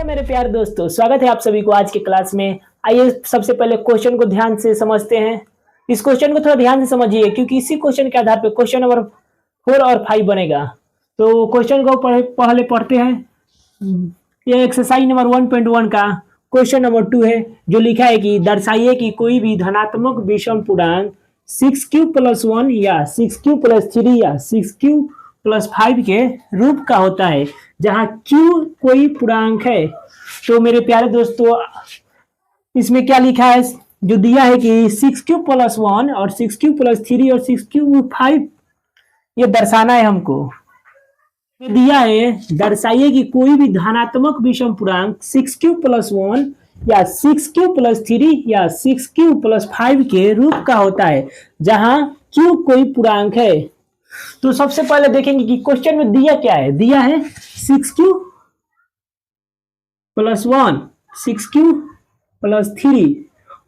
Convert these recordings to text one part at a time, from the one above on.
नमस्कार मेरे प्यारे दोस्तों, स्वागत है आप सभी को आज के क्लास में। आइए सबसे पहले क्वेश्चन को ध्यान से समझते हैं। इस क्वेश्चन को थोड़ा ध्यान से समझिए क्योंकि इसी क्वेश्चन के आधार पर क्वेश्चन नंबर 4 और 5 बनेगा। तो क्वेश्चन को पहले पढ़ते हैं। ये एक्सरसाइज नंबर 1.1 का क्वेश्चन नंबर 2 है, जो लिखा है कि दर्शाइए कि कोई भी धनात्मक विषम पूर्णांक 6q+1 या 6q+3 या 6q+5 के रूप का होता है जहां q कोई पूर्णांक है। तो मेरे प्यारे दोस्तों, इसमें क्या लिखा है, जो दिया है कि 6q+1 और 6q+3 और 6q5 ये दर्शाना है हमको। दिया है दर्शाइए कि कोई भी धनात्मक विषम पूर्णांक 6q+1 या 6q+3 या 6q+5 के रूप का होता है जहां q कोई पूर्णांक है। तो सबसे पहले देखेंगे कि क्वेश्चन में दिया क्या है। दिया है 6q+1, 6q+3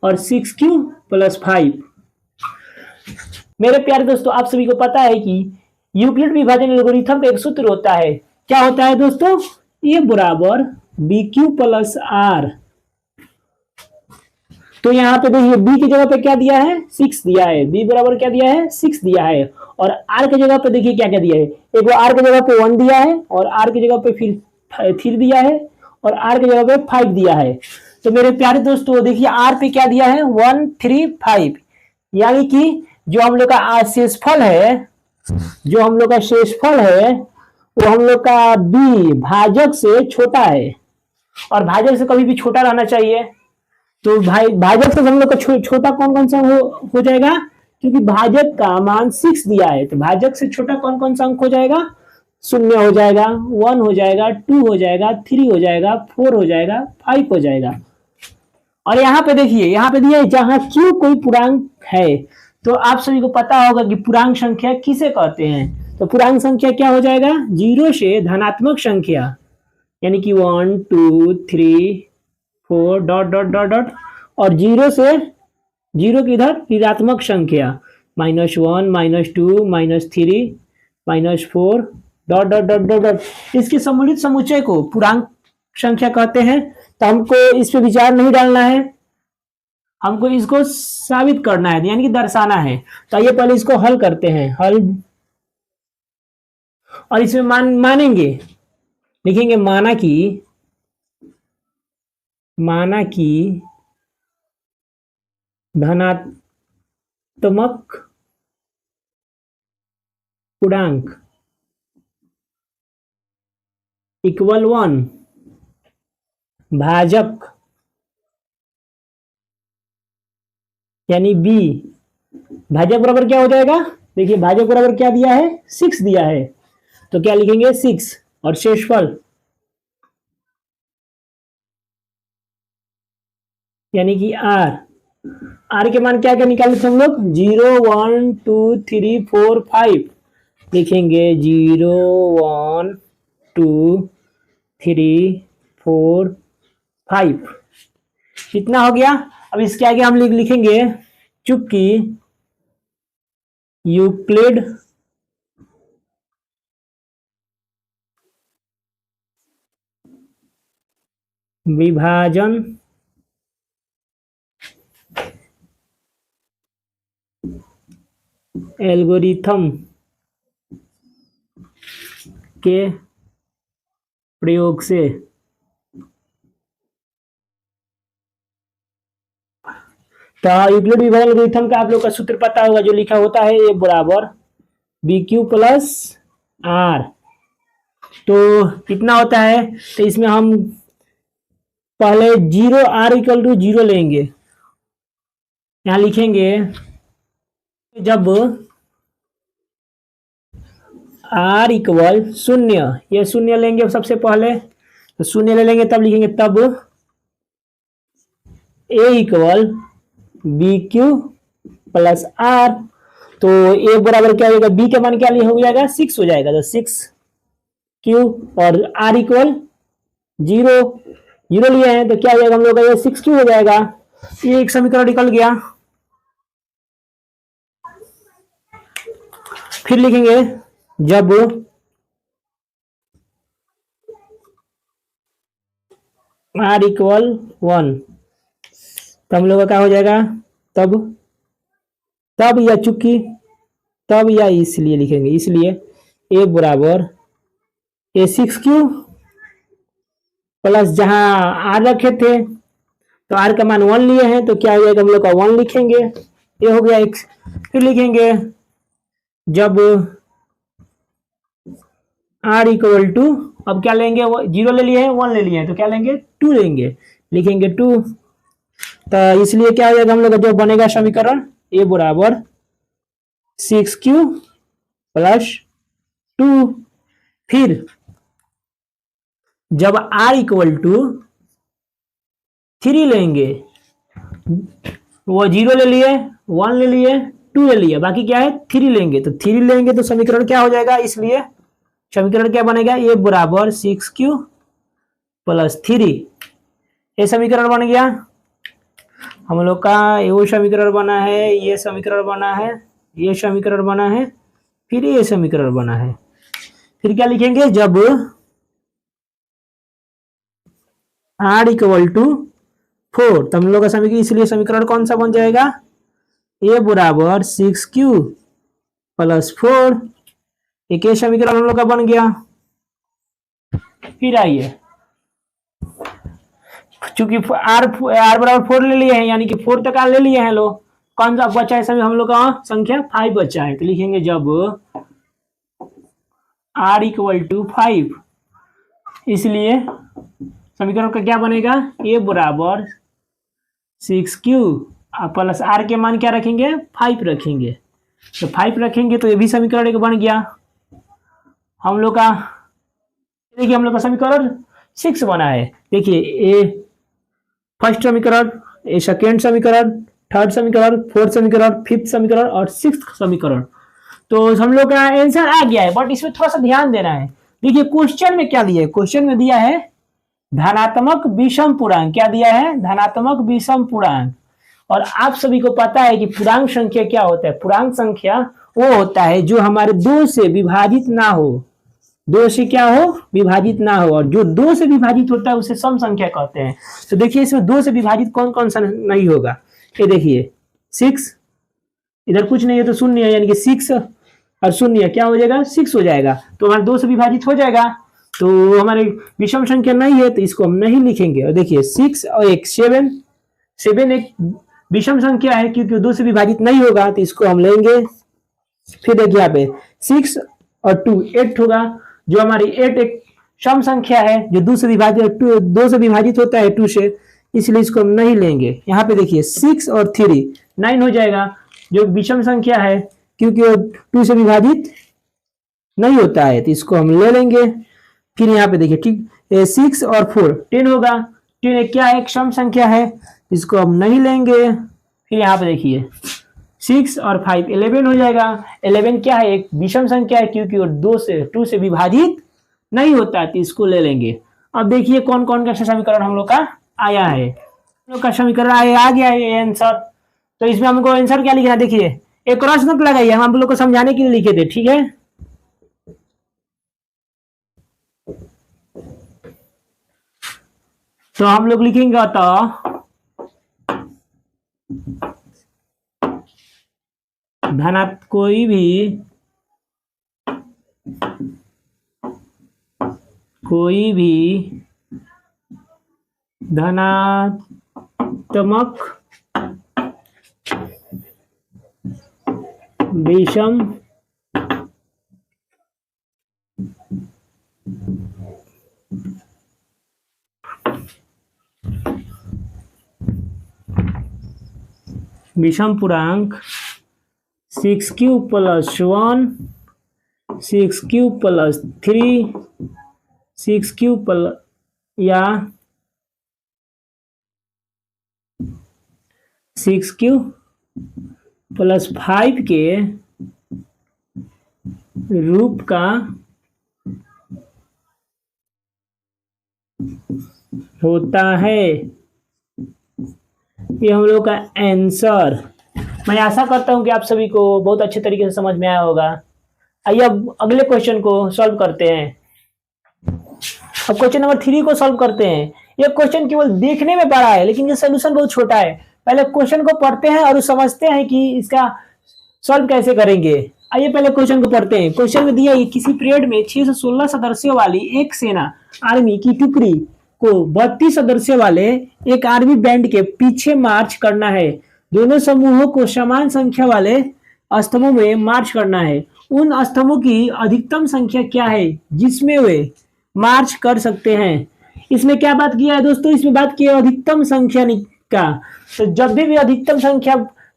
और 6q+5। मेरे प्यारे दोस्तों, आप सभी को पता है कि यूक्लिड विभाजन एल्गोरिथम का एक सूत्र होता है। क्या होता है दोस्तों? ए बराबर bq+r। तो यहाँ पे देखिए b की जगह पे क्या दिया है, 6 दिया है। b बराबर क्या दिया है, 6 दिया है। और r की जगह पे देखिए क्या क्या दिया है। एक बार r की जगह पे 1 दिया है और r की जगह पे फिर 3 दिया है और r की जगह पे 5 दिया है। तो मेरे प्यारे दोस्तों देखिए r पे क्या दिया है, 1 3 5, यानी कि जो हम लोग का शेषफल है, जो हम लोग का शेषफल है वो हम लोग का b भाजक से छोटा है और भाजक से कभी भी छोटा रहना चाहिए। तो भाजक से हम लोग का छोटा कौन कौन सा हो जाएगा, क्योंकि भाजक का मान 6 दिया है। तो भाजक से छोटा कौन कौन सा अंक हो जाएगा, 0 हो जाएगा, 1 हो जाएगा, 2 हो जाएगा, 3 हो जाएगा, 4 हो जाएगा, 5 हो जाएगा। और यहाँ पे देखिए, यहाँ पे दिया है जहां q कोई पूर्णांक है। तो आप सभी को पता होगा कि पूर्णांक संख्या किसे कहते हैं। तो पूर्णांक संख्या क्या हो जाएगा, 0 से धनात्मक संख्या, यानी कि 1 2 3 4 डॉट डॉट डॉट डॉट, और 0 से 0 की इधर ऋणात्मक संख्या, -1 -2 -3 -4 dot dot dot dot dot. इसके सम्मिलित समुच्चय को पूर्णांक संख्या कहते हैं। तो हमको इस पे विचार नहीं डालना है, हमको इसको साबित करना है, यानी कि दर्शाना है। तो आइए पहले इसको हल करते हैं। हल, और इसमें मानेंगे, लिखेंगे माना कि धनात्मक पूर्णांक इक्वल 1 भाजक, यानी b भाजक बराबर क्या हो जाएगा। देखिए भाजक बराबर क्या दिया है, 6 दिया है। तो क्या लिखेंगे, 6, और शेषफल यानी कि r के मान क्या क्या निकाले थे हम लोग, 0 1 2 3 4 5। लिखेंगे 0 1 2 3 4 5। कितना हो गया। अब इसके आगे हम लिखेंगे चूंकि यूक्लिड विभाजन एल्गोरिथम के प्रयोग से तो यूक्लिड विभाजन एल्गोरिथम का आप लोग का सूत्र पता होगा, जो लिखा होता है ए बराबर bq+r। तो कितना होता है, तो इसमें हम पहले 0 r=0 लेंगे। यहां लिखेंगे जब r=0, ये 0 लेंगे सबसे पहले, तो 0 ले लेंगे, तब लिखेंगे तब a=bq+r। तो a बराबर क्या हो जाएगा, b का मान क्या हो जाएगा, 6 हो जाएगा। तो 6q और r=0, 0 लिए हैं तो क्या हो जाएगा हम लोग का, ये 6q हो जाएगा। ये एक समीकरण निकल गया। फिर लिखेंगे जब आर इक्वल 1, तो हम लोग का क्या हो जाएगा, तब तब या चूंकि तब या इसलिए लिखेंगे, इसलिए ए बराबर A6Q प्लस जहां आर रखे थे तो आर का मान 1 लिए हैं तो क्या हो जाएगा, हम लोग का 1 लिखेंगे, ये हो गया x। फिर लिखेंगे जब आर इक्वल टू, अब क्या लेंगे, वो 0 ले लिए हैं, 1 ले लिए हैं, तो क्या लेंगे, 2 लेंगे, लिखेंगे 2। तो इसलिए क्या हो जाएगा, हम लोग का जो बनेगा समीकरण ए बराबर 6Q प्लस 2। फिर जब r इक्वल टू 3 लेंगे, वो 0 ले लिए, 1 ले लिए, 2 ले लिए, बाकी क्या है 3 लेंगे, तो 3 लेंगे तो समीकरण क्या हो जाएगा, इसलिए समीकरण क्या बनेगा, ए बराबर 6Q प्लस 3। ये समीकरण बन गया हम लोग का, ये समीकरण बना है, ये समीकरण बना है, ये समीकरण बना है, फिर ये समीकरण बना है। फिर क्या लिखेंगे, जब r इक्वल टू 4, तो हम लोग का समीकरण, इसलिए समीकरण कौन सा बन जाएगा, a बराबर 6Q प्लस 4। एक समीकरण हम लोग का बन गया। फिर आइए, चूंकि r बराबर 4 ले लिए हैं, यानी कि 4 तक ले लिए हैं लोग, कौन सा बचा है समय हम लोग का संख्या 5 बचा है, तो लिखेंगे जब r इक्वल टू 5, इसलिए समीकरण का क्या बनेगा, a बराबर 6Q प्लस r के मान क्या रखेंगे, 5 रखेंगे, तो 5 रखेंगे तो ये भी समीकरण एक बन गया हम लोग का। देखिए हम लोग का समीकरण 6 बना है। देखिए ए फर्स्ट समीकरण, ए सेकेंड समीकरण, थर्ड समीकरण, फोर्थ समीकरण, फिफ्थ समीकरण और सिक्स्थ समीकरण, तो हम लोग का आंसर आ गया है। बट इसमें थोड़ा सा ध्यान देना है। देखिए क्वेश्चन में क्या दिया है, क्वेश्चन में दिया है धनात्मक विषम पूर्णांक, क्या दिया है, धनात्मक विषम पूर्णांक। और आप सभी को पता है कि पूर्णांक संख्या क्या होता है, पूर्णांक संख्या वो होता है जो हमारे 2 से विभाजित ना हो, 2 से क्या हो, विभाजित ना हो, और जो 2 से विभाजित होता है उसे सम संख्या कहते हैं। तो देखिए इसमें 2 से विभाजित कौन कौन सा नहीं होगा, ये देखिए 6, इधर कुछ नहीं है तो शून्य है, यानी कि 6 और शून्य क्या हो जाएगा, 6 हो जाएगा, तो हमारे 2 से विभाजित हो जाएगा, तो हमारे विषम संख्या नहीं है तो इसको हम नहीं लिखेंगे। और देखिए 6 और एक 7, 7 एक विषम संख्या है क्योंकि 2 से विभाजित नहीं होगा, तो इसको हम लेंगे। फिर देखिए यहाँ पे 6 और 2 8 होगा, जो हमारी 8 एक सम संख्या है जो 2 से विभाजित होता है 2 से, इसलिए इसको हम नहीं लेंगे। यहाँ पे देखिए 6 और 3 9 हो जाएगा, जो विषम संख्या है क्योंकि 2 से विभाजित नहीं होता है, तो इसको हम ले लेंगे। फिर यहाँ पे देखिए ठीक 6 और 4 10 होगा, 10 एक क्या है, एक सम संख्या है, इसको हम नहीं लेंगे। फिर यहाँ पे देखिए 6 और 5 11 हो जाएगा, 11 क्या है, एक विषम संख्या है क्योंकि वो 2 से विभाजित नहीं होता है, तो इसको ले लेंगे। अब देखिए कौन कौन का समीकरण हम लोग का आया है, हम लोग का समीकरण आ गया है आंसर। तो इसमें हमको आंसर क्या लिखना है, देखिए एक क्रॉस मत लगाइए, हम लोग को समझाने के लिए लिखे थे, ठीक है। तो हम लोग लिखेंगे तो कोई भी धनात्मक विषम पूर्णांक 6Q plus 1, 6Q plus 3, 6Q plus या 6Q प्लस 5 के रूप का होता है। ये हम लोग का आंसर। मैं आशा करता हूं कि आप सभी को बहुत अच्छे तरीके से समझ में आया होगा। आइए अब अगले क्वेश्चन को सॉल्व करते हैं। अब क्वेश्चन नंबर 3 को सॉल्व करते हैं। ये क्वेश्चन केवल देखने में बड़ा है लेकिन ये सोल्यूशन बहुत छोटा है। पहले क्वेश्चन को पढ़ते हैं और समझते हैं कि इसका सॉल्व कैसे करेंगे। आइए पहले क्वेश्चन को पढ़ते हैं। क्वेश्चन में दिया है किसी पीरियड में 6 से 16 सदस्यों वाली एक सेना आर्मी की टुकड़ी को 32 सदस्यों वाले एक आर्मी बैंड के पीछे मार्च करना है। दोनों समूहों को समान संख्या वाले स्तंभों में मार्च करना है। उन स्तंभों की अधिकतम संख्या क्या है जिसमें वे मार्च कर सकते हैं। इसमें क्या बात किया है दोस्तों, इसमें बात की है अधिकतम संख्या का। तो जब भी अधिकतम संख्या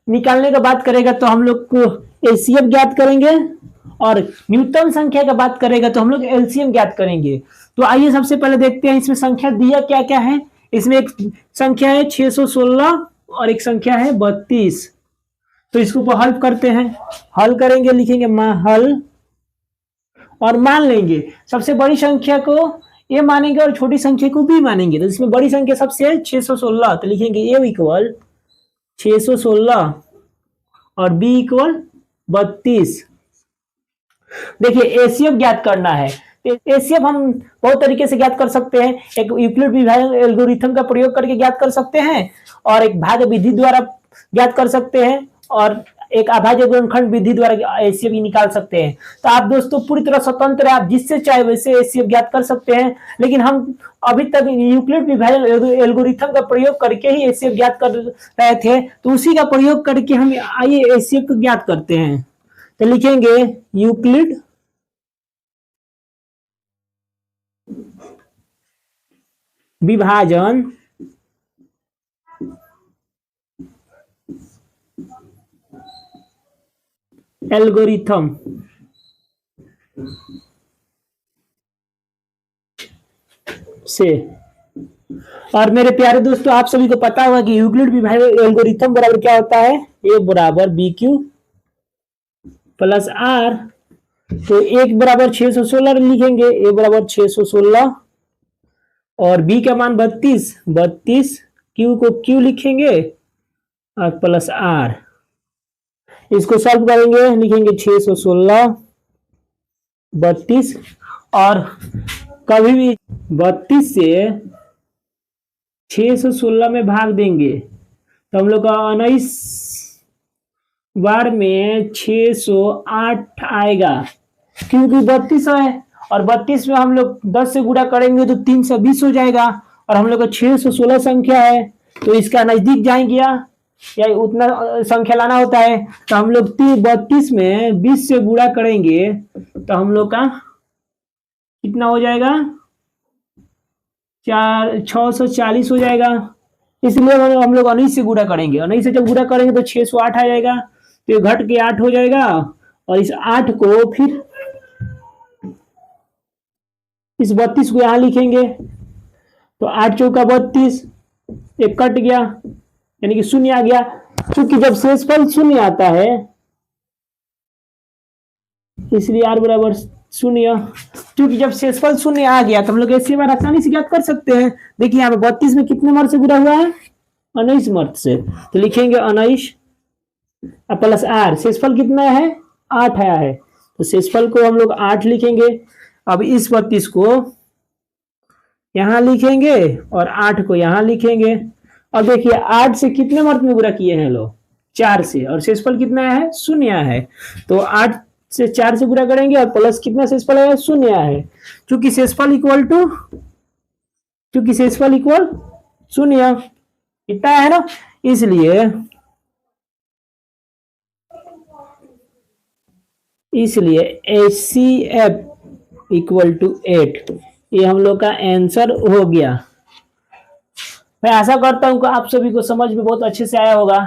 निकालने का बात करेगा तो हम लोग को एचसीएफ ज्ञात करेंगे और न्यूनतम संख्या का बात करेगा तो हम लोग एलसीएम ज्ञात करेंगे। तो आइए सबसे पहले देखते हैं इसमें संख्या दिया क्या क्या है। इसमें एक संख्या है 616 और एक संख्या है 32। तो इसको हल करते हैं। हल करेंगे, लिखेंगे हल और मान लेंगे सबसे बड़ी संख्या को ए मानेंगे और छोटी संख्या को बी मानेंगे। तो इसमें बड़ी संख्या सबसे है 616, तो लिखेंगे ए इक्वल 616 और बी इक्वल 32। देखिए एचसीएफ ज्ञात करना है। एचसीएफ हम बहुत तरीके से ज्ञात कर सकते हैं। एक यूक्लिड विभाजन एल्गोरिथम का प्रयोग करके ज्ञात कर सकते हैं और एक भाग विधि द्वारा ज्ञात कर सकते हैं और एक अभाज्य गुणनखंड विधि द्वारा एचसीएफ निकाल सकते हैं। तो आप दोस्तों पूरी तरह स्वतंत्र है, आप जिससे चाहे वैसे एचसीएफ ज्ञात कर सकते हैं। लेकिन हम अभी तक यूक्लिड विभाजन एल्गोरिथम का प्रयोग करके ही एचसीएफ ज्ञात कर रहे थे, तो उसी का प्रयोग करके हम आइए एचसीएफ को ज्ञात करते हैं। तो लिखेंगे यूक्लिड विभाजन एल्गोरिथम से। और मेरे प्यारे दोस्तों आप सभी को पता होगा कि यूक्लिड विभाजन एल्गोरिथम बराबर क्या होता है, ए बराबर बी क्यू प्लस आर। तो एक बराबर 616 लिखेंगे, ए बराबर 616 और बी का मान 32, क्यू को क्यू लिखेंगे और प्लस आर। इसको सॉल्व करेंगे, लिखेंगे 616 32 और कभी भी 32 से 616 में भाग देंगे तो हम लोग का 19 बार में 608 आएगा, क्योंकि 32 है और 32 में हम लोग 10 से गुणा करेंगे तो 320 हो जाएगा और हम लोग का 616 संख्या है तो इसका नजदीक जाएंगे या उतना संख्या लाना होता है। तो हम लोग 32 में 20 से गुणा करेंगे तो हम लोग का कितना हो जाएगा, 640 हो जाएगा। इसलिए हम लोग 19 से गुणा करेंगे, 19 से जब गुणा करेंगे तो 608 आ जाएगा, तो ये घट के 8 हो जाएगा और इस 8 को फिर इस 32 को यहां लिखेंगे तो 8 चौका 32, एक कट गया यानी कि शून्य आ गया। क्योंकि जब शेषफल शून्य आता है इसलिए आर बराबर शून्य। क्योंकि जब शेषफल शून्य आ गया तो हम लोग ऐसी बार आसानी से ज्ञात कर सकते हैं। देखिए यहाँ पे 32 में कितने मर्द से गुणा हुआ है, 19 मर्द से, तो लिखेंगे 19 प्लस आर। शेषफल कितना है, 8 आया है तो शेषफल को हम लोग 8 लिखेंगे। अब इस 32 को यहां लिखेंगे और 8 को यहां लिखेंगे। अब देखिए 8 से कितने मर्द में गुणा किए हैं लोग, 4 से, और शेषफल कितना है, शून्य है। तो 8 से 4 से गुणा करेंगे और प्लस कितना शेषफल है, शून्य है। क्योंकि शेषफल इक्वल शून्य कितना है ना, इसलिए HCF इक्वल टू 8। ये हम लोग का आंसर हो गया। मैं आशा करता हूं कि आप सभी को समझ में बहुत अच्छे से आया होगा,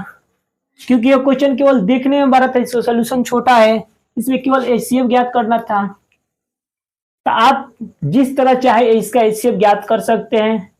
क्योंकि ये क्वेश्चन केवल देखने में बड़ा था, सोल्यूशन छोटा है, इसमें केवल एचसीएफ ज्ञात करना था। तो आप जिस तरह चाहे इसका एचसीएफ ज्ञात कर सकते हैं।